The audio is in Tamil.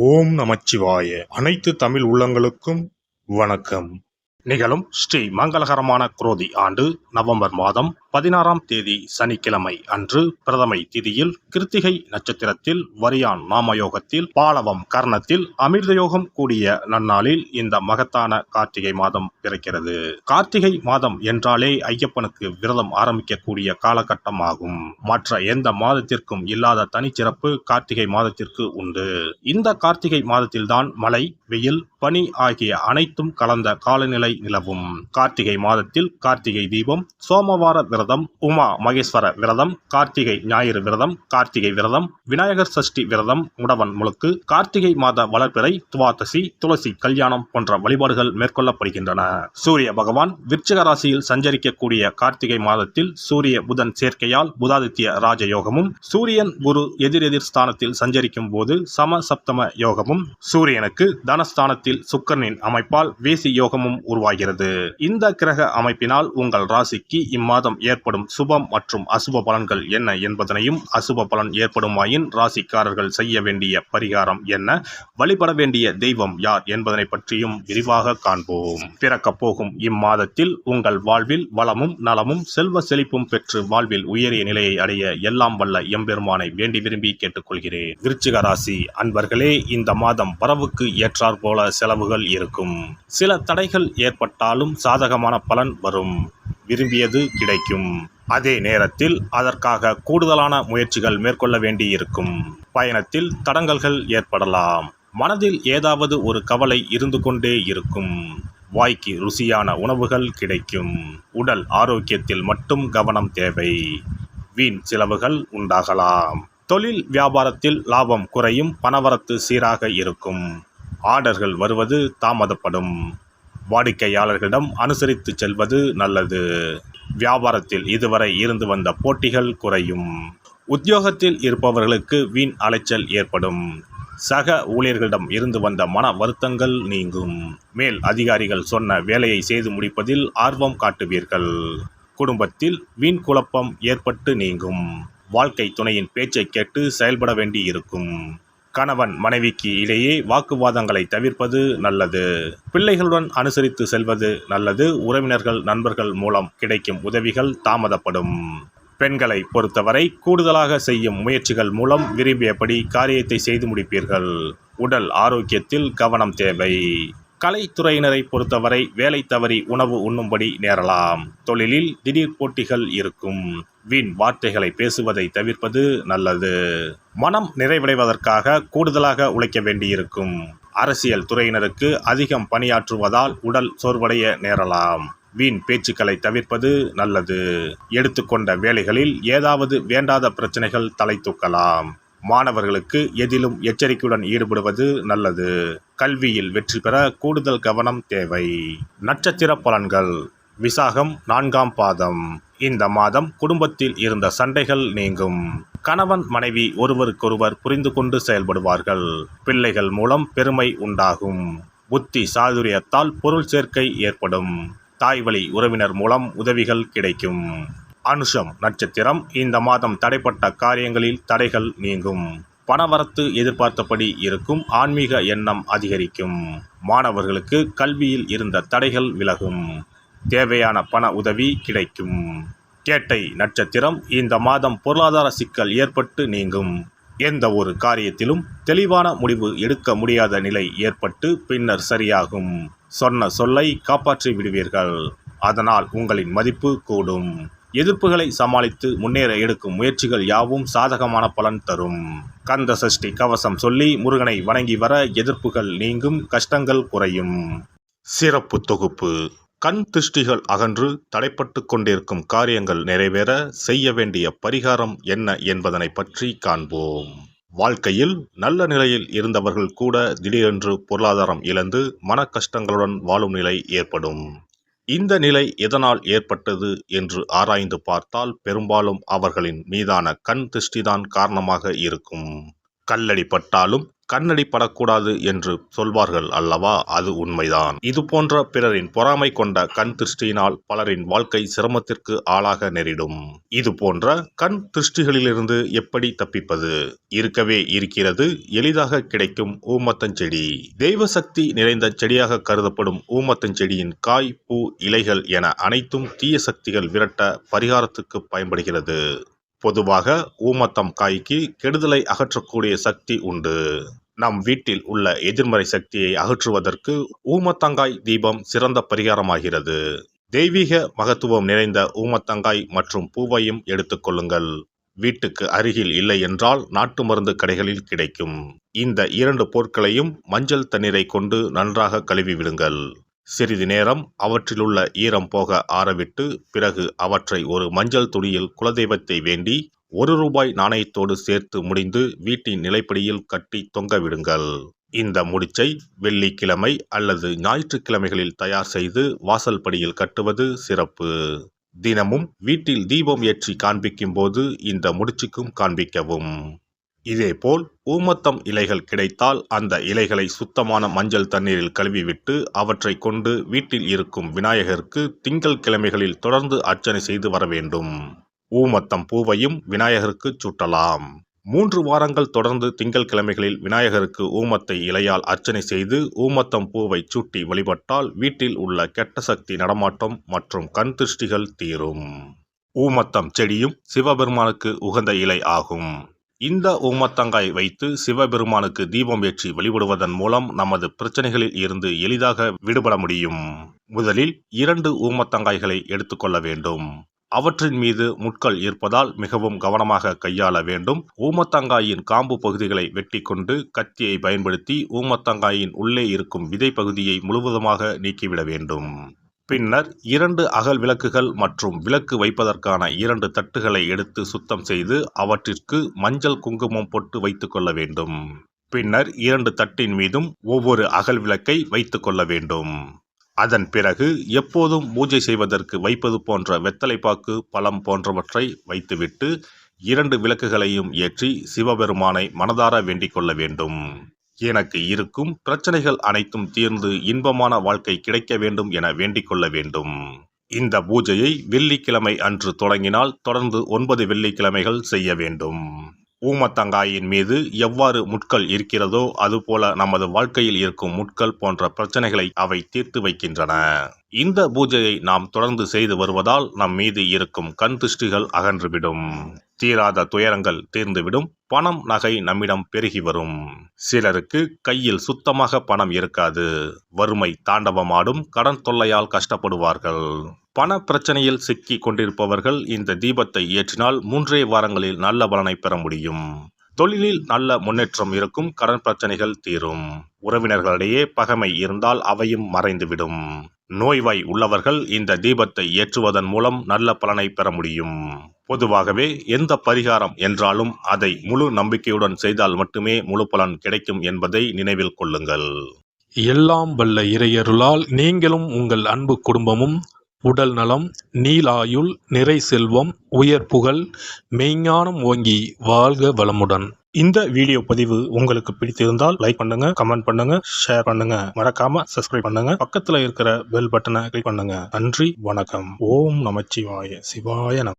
ஓம் நமச்சிவாய. அனைத்து தமிழ் உள்ளங்களுக்கும் வணக்கம். நிகழும் ஸ்ரீ மங்களகரமான குரோதி ஆண்டு நவம்பர் மாதம் 16ஆம் தேதி சனிக்கிழமை அன்று பிரதமை திதியில் கிருத்திகை நட்சத்திரத்தில் வரியான் நாமயோகத்தில் பாலவம் கர்ணத்தில் அமிர்தயோகம் கூடிய நன்னாளில் இந்த மகத்தான கார்த்திகை மாதம் பிறக்கிறது. கார்த்திகை மாதம் என்றாலே ஐயப்பனுக்கு விரதம் ஆரம்பிக்கக்கூடிய காலகட்டம் ஆகும். மற்ற எந்த மாதத்திற்கும் இல்லாத தனிச்சிறப்பு கார்த்திகை மாதத்திற்கு உண்டு. இந்த கார்த்திகை மாதத்தில்தான் மழை, வெயில், பனி ஆகிய அனைத்தும் கலந்த காலநிலை நிலவும். கார்த்திகை மாதத்தில் கார்த்திகை தீபம், சோமவார விரதம், உமா மகேஸ்வர விரதம், கார்த்திகை ஞாயிறு விரதம், கார்த்திகை விரதம், விநாயகர் சஷ்டி விரதம், முடவன் முழுக்கு, கார்த்திகை மாத வளர்பிறை, துவாதசி, துளசி கல்யாணம் போன்ற வழிபாடுகள் மேற்கொள்ளப்படுகின்றன. சூரிய பகவான் விருச்சிக ராசியில் சஞ்சரிக்கக்கூடிய கார்த்திகை மாதத்தில் சூரிய புதன் சேர்க்கையால் புதாதித்ய ராஜயோகமும், சூரியன் குரு எதிரெதிர் ஸ்தானத்தில் சஞ்சரிக்கும் போது சம சப்தம யோகமும், சூரியனுக்கு தனஸ்தானத்தில் சுக்கிரனின் அமைப்பால் வேசி யோகமும் உருவாகிறது. இந்த கிரக அமைப்பினால் உங்கள் ராசிக்கு இம்மாதம் ஏற்படும் சுபம் மற்றும் அசுப பலன்கள் என்ன என்பதனையும், அசுப பலன் ஏற்படுமாயின் ராசிக்காரர்கள் செய்ய வேண்டிய பரிகாரம் என்ன, வழிபட வேண்டிய தெய்வம் யார் என்பதனை பற்றியும் விரிவாக காண்போம். பிறக்கப் போகும் இம்மாதத்தில் உங்கள் வாழ்வில் வளமும் நலமும் செல்வ செழிப்பும் பெற்று வாழ்வில் உயரிய நிலையை அடைய எல்லாம் வல்ல எம்பெருமானை வேண்டி விரும்பி கேட்டுக்கொள்கிறேன். விருச்சிக ராசி அன்பர்களே, இந்த மாதம் வரவுக்கு ஏற்றாற் போல செலவுகள் இருக்கும். சில தடைகள் ஏற்பட்டாலும் சாதகமான பலன் வரும். விரும்பியது கிடைக்கும். அதே நேரத்தில் அதற்காக கூடுதலான முயற்சிகள் மேற்கொள்ள வேண்டியிருக்கும். பயணத்தில் தடங்கல்கள் ஏற்படலாம். மனதில் ஏதாவது ஒரு கவலை இருந்து கொண்டே இருக்கும். வாய்க்கு ருசியான உணவுகள் கிடைக்கும். உடல் ஆரோக்கியத்தில் மட்டும் கவனம் தேவை. வீண் செலவுகள் உண்டாகலாம். தொழில் வியாபாரத்தில் லாபம் குறையும். பணவரத்து சீராக இருக்கும். ஆர்டர்கள் வருவது தாமதப்படும். வாடிக்கையாளர்களிடம் அனுசரித்து செல்வது நல்லது. வியாபாரத்தில் இதுவரை இருந்து வந்த போட்டிகள் குறையும். உத்தியோகத்தில் இருப்பவர்களுக்கு வீண் அலைச்சல் ஏற்படும். சக ஊழியர்களிடம் இருந்து வந்த மன வருத்தங்கள் நீங்கும். மேல் அதிகாரிகள் சொன்ன வேலையை செய்து முடிப்பதில் ஆர்வம் காட்டுவீர்கள். குடும்பத்தில் வீண் குழப்பம் ஏற்பட்டு நீங்கும். வாழ்க்கை துணையின் பேச்சை கேட்டு செயல்பட வேண்டி இருக்கும். கணவன் மனைவிக்கு இடையே வாக்குவாதங்களை தவிர்ப்பது நல்லது. பிள்ளைகளுடன் அனுசரித்து செல்வது நல்லது. உறவினர்கள் நண்பர்கள் மூலம் கிடைக்கும் உதவிகள் தாமதப்படும். பெண்களை பொறுத்தவரை கூடுதலாக செய்யும் முயற்சிகள் மூலம் விரும்பியபடி காரியத்தை செய்து முடிப்பீர்கள். உடல் ஆரோக்கியத்தில் கவனம் தேவை. கலைத்துறையினரை பொறுத்தவரை வேலை தவறி உணவு உண்ணும்படி நேரலாம். தொழிலில் திடீர் போட்டிகள் இருக்கும். வீண் வார்த்தைகளை பேசுவதை தவிர்ப்பது நல்லது. மனம் நிறைவடைவதற்காக கூடுதலாக உழைக்க வேண்டியிருக்கும். அரசியல் துறையினருக்கு அதிகம் பணியாற்றுவதால் உடல் சோர்வடைய நேரலாம். வீண் பேச்சுக்களை தவிர்ப்பது நல்லது. எடுத்துக்கொண்ட வேலைகளில் ஏதாவது வேண்டாத பிரச்சனைகள் தலை தூக்கலாம். மாணவர்களுக்கு எதிலும் எச்சரிக்கையுடன் ஈடுபடுவது நல்லது. கல்வியில் வெற்றி பெற கூடுதல் கவனம் தேவை. நட்சத்திர பலன்கள். விசாகம் 4ஆம் பாதம். இந்த மாதம் குடும்பத்தில் இருந்த சண்டைகள் நீங்கும். கணவன் மனைவி ஒருவருக்கொருவர் புரிந்து கொண்டு செயல்படுவார்கள். பிள்ளைகள் மூலம் பெருமை உண்டாகும். புத்தி சாதுரியத்தால் பொருள் சேர்க்கை ஏற்படும். தாய்வழி உறவினர் மூலம் உதவிகள் கிடைக்கும். அனுஷம் நட்சத்திரம். இந்த மாதம் தடைப்பட்ட காரியங்களில் தடைகள் நீங்கும். பணவரத்து எதிர்பார்த்தபடி இருக்கும். ஆன்மீக எண்ணம் அதிகரிக்கும். மாணவர்களுக்கு கல்வியில் இருந்த தடைகள் விலகும். தேவையான பண உதவி கிடைக்கும். கேட்டை நட்சத்திரம். இந்த மாதம் பொருளாதார சிக்கல் ஏற்பட்டு நீங்கும். எந்த ஒரு காரியத்திலும் தெளிவான முடிவு எடுக்க முடியாத நிலை ஏற்பட்டு பின்னர் சரியாகும். சொன்ன சொல்லை காப்பாற்றி விடுவீர்கள். அதனால் உங்களின் மதிப்பு கூடும். எதிர்ப்புகளை சமாளித்து முன்னேற எடுக்கும் முயற்சிகள் யாவும் சாதகமான பலன் தரும். கந்த சஷ்டி கவசம் சொல்லி முருகனை வணங்கி வர எதிர்ப்புகள் நீங்கும். கஷ்டங்கள் குறையும். சிறப்பு தொகுப்பு. கண் திருஷ்டிகள் அகன்று தடைப்பட்டு கொண்டிருக்கும் காரியங்கள் நிறைவேற செய்ய வேண்டிய பரிகாரம் என்ன என்பதனை பற்றி காண்போம். வாழ்க்கையில் நல்ல நிலையில் இருந்தவர்கள் கூட திடீரென்று பொருளாதாரம் இழந்து மன கஷ்டங்களுடன் வாழும் நிலை ஏற்படும். இந்த நிலை எதனால் ஏற்பட்டது என்று ஆராய்ந்து பார்த்தால் பெரும்பாலும் அவர்களின் மீதான கண் திருஷ்டிதான் காரணமாக இருக்கும். கல்லடி பட்டாலும் கண்ணடி படக்கூடாது என்று சொல்வார்கள் அல்லவா, அது உண்மைதான். இது போன்ற பிறரின் பொறாமை கொண்ட கண் திருஷ்டியினால் பலரின் வாழ்க்கை சிரமத்திற்கு ஆளாக நேரிடும். இது போன்ற கண் திருஷ்டிகளிலிருந்து எப்படி தப்பிப்பது? இருக்கவே இருக்கிறது எளிதாக கிடைக்கும் ஊமத்தஞ்செடி. தெய்வ சக்தி நிறைந்த செடியாக கருதப்படும் ஊமத்தஞ்செடியின் காய், பூ, இலைகள் என அனைத்தும் தீய சக்திகள் விரட்ட பரிகாரத்துக்கு பயன்படுகிறது. பொதுவாக ஊமத்தம் காய்க்கு கெடுதலை அகற்றக்கூடிய சக்தி உண்டு. நம் வீட்டில் உள்ள எதிர்மறை சக்தியை அகற்றுவதற்கு ஊமத்தங்காய் தீபம் சிறந்த பரிகாரமாகிறது. தெய்வீக மகத்துவம் நிறைந்த ஊமத்தங்காய் மற்றும் பூவையும் எடுத்துக்கொள்ளுங்கள். வீட்டுக்கு அருகில் இல்லை என்றால் நாட்டு மருந்து கடைகளில் கிடைக்கும். இந்த 2 பொருட்களையும் மஞ்சள் தண்ணீரை கொண்டு நன்றாக கழுவி விடுங்கள். சிறிது நேரம் அவற்றிலுள்ள ஈரம் போக ஆறவிட்டு பிறகு அவற்றை ஒரு மஞ்சள் துணியில் குலதெய்வத்தை வேண்டி ₹1 நாணயத்தோடு சேர்த்து முடிந்து வீட்டின் நிலைப்படியில் கட்டி தொங்க விடுங்கள். இந்த முடிச்சை வெள்ளிக்கிழமை அல்லது ஞாயிற்றுக்கிழமைகளில் தயார் செய்து வாசல் படியில் கட்டுவது சிறப்பு. தினமும் வீட்டில் தீபம் ஏற்றி காண்பிக்கும் போது இந்த முடிச்சுக்கும் காண்பிக்கவும். இதேபோல் ஊமத்தம் இலைகள் கிடைத்தால் அந்த இலைகளை சுத்தமான மஞ்சள் தண்ணீரில் கழுவிவிட்டு அவற்றை கொண்டு வீட்டில் இருக்கும் விநாயகருக்கு திங்கள் கிழமைகளில் தொடர்ந்து அர்ச்சனை செய்து வர வேண்டும். ஊமத்தம் பூவையும் விநாயகருக்கு சூட்டலாம். 3 வாரங்கள் தொடர்ந்து திங்கள் கிழமைகளில் விநாயகருக்கு ஊமத்தை இலையால் அர்ச்சனை செய்து ஊமத்தம் பூவை சூட்டி வழிபட்டால் வீட்டில் உள்ள கெட்ட சக்தி நடமாட்டம் மற்றும் கண் திருஷ்டிகள் தீரும். ஊமத்தம் செடியும் சிவபெருமானுக்கு உகந்த இலை ஆகும். இந்த ஊமத்தங்காய் வைத்து சிவபெருமானுக்கு தீபம் ஏற்றி வழிபடுவதன் மூலம் நமது பிரச்சனைகளில் இருந்து எளிதாக விடுபட முடியும். முதலில் 2 ஊமத்தங்காய்களை எடுத்துக்கொள்ள வேண்டும். அவற்றின் மீது முட்கள் இருப்பதால் மிகவும் கவனமாக கையாள வேண்டும். ஊமத்தங்காயின் காம்பு பகுதிகளை வெட்டி கொண்டு கத்தியை பயன்படுத்தி ஊமத்தங்காயின் உள்ளே இருக்கும் விதை பகுதியை முழுவதுமாக நீக்கிவிட வேண்டும். பின்னர் 2 அகல் விளக்குகள் மற்றும் விளக்கு வைப்பதற்கான 2 தட்டுகளை எடுத்து சுத்தம் செய்து அவற்றிற்கு மஞ்சள் குங்குமம் போட்டு வைத்துக் கொள்ள வேண்டும். பின்னர் 2 தட்டின் மீதும் ஒவ்வொரு அகல் விளக்கை வைத்துக் கொள்ள வேண்டும். அதன் பிறகு எப்போதும் பூஜை செய்வதற்கு வைப்பது போன்ற வெத்தலைப்பாக்கு, பழம் போன்றவற்றை வைத்துவிட்டு 2 விளக்குகளையும் ஏற்றி சிவபெருமானை மனதார வேண்டிக் கொள்ள வேண்டும். எனக்கு இருக்கும் பிரச்சனைகள் அனைத்தும் தீர்ந்து இன்பமான வாழ்க்கை கிடைக்க வேண்டும் என வேண்டிக் கொள்ள வேண்டும். இந்த பூஜையை வெள்ளிக்கிழமை அன்று தொடங்கினால் தொடர்ந்து 9 வெள்ளிக்கிழமைகள் செய்ய வேண்டும். ஊமத்தங்காயின் மீது எவ்வாறு முட்கள் இருக்கிறதோ அதுபோல நமது வாழ்க்கையில் இருக்கும் முட்கள் போன்ற பிரச்சனைகளை அவை தீர்த்து வைக்கின்றன. இந்த பூஜையை நாம் தொடர்ந்து செய்து வருவதால் நம் மீது இருக்கும் கண் திருஷ்டிகள் அகன்றுவிடும். தீராத துயரங்கள் தீர்ந்துவிடும். பணம், நகை நம்மிடம் பெருகி வரும். சிலருக்கு கையில் சுத்தமாக பணம் இருக்காது. வறுமை தாண்டவமாடும். கடன் தொல்லையால் கஷ்டப்படுவார்கள். பண பிரச்சனையில் சிக்கி கொண்டிருப்பவர்கள் இந்த தீபத்தை ஏற்றினால் 3 வாரங்களில் நல்ல பலனை பெற முடியும். தொழிலில் நல்ல முன்னேற்றம் இருக்கும். கடன் பிரச்சனைகள் தீரும். உறவினர்களிடையே பகைமை இருந்தால் அவையும் மறைந்துவிடும். நோய்வாய் உள்ளவர்கள் இந்த தீபத்தை ஏற்றுவதன் மூலம் நல்ல பலனை பெற முடியும். பொதுவாகவே எந்த பரிகாரம் என்றாலும் அதை முழு நம்பிக்கையுடன் செய்தால் மட்டுமே முழு பலன் கிடைக்கும் என்பதை நினைவில் கொள்ளுங்கள். எல்லாம் வல்ல இறையருளால் நீங்களும் உங்கள் அன்பு குடும்பமும் உடல் நலம், நீலாயுள், நிறை செல்வம், உயர் புகழ், மெய்ஞானம் ஓங்கி வாழ்க வளமுடன். இந்த வீடியோ பதிவு உங்களுக்கு பிடித்திருந்தால் லைக் பண்ணுங்க, கமெண்ட் பண்ணுங்க, ஷேர் பண்ணுங்க. மறக்காம சப்ஸ்கிரைப் பண்ணுங்க. பக்கத்துல இருக்கிற பெல் பட்டனை கிளிக் பண்ணுங்க. நன்றி, வணக்கம். ஓம் நமச்சிவாய. சிவாய நம.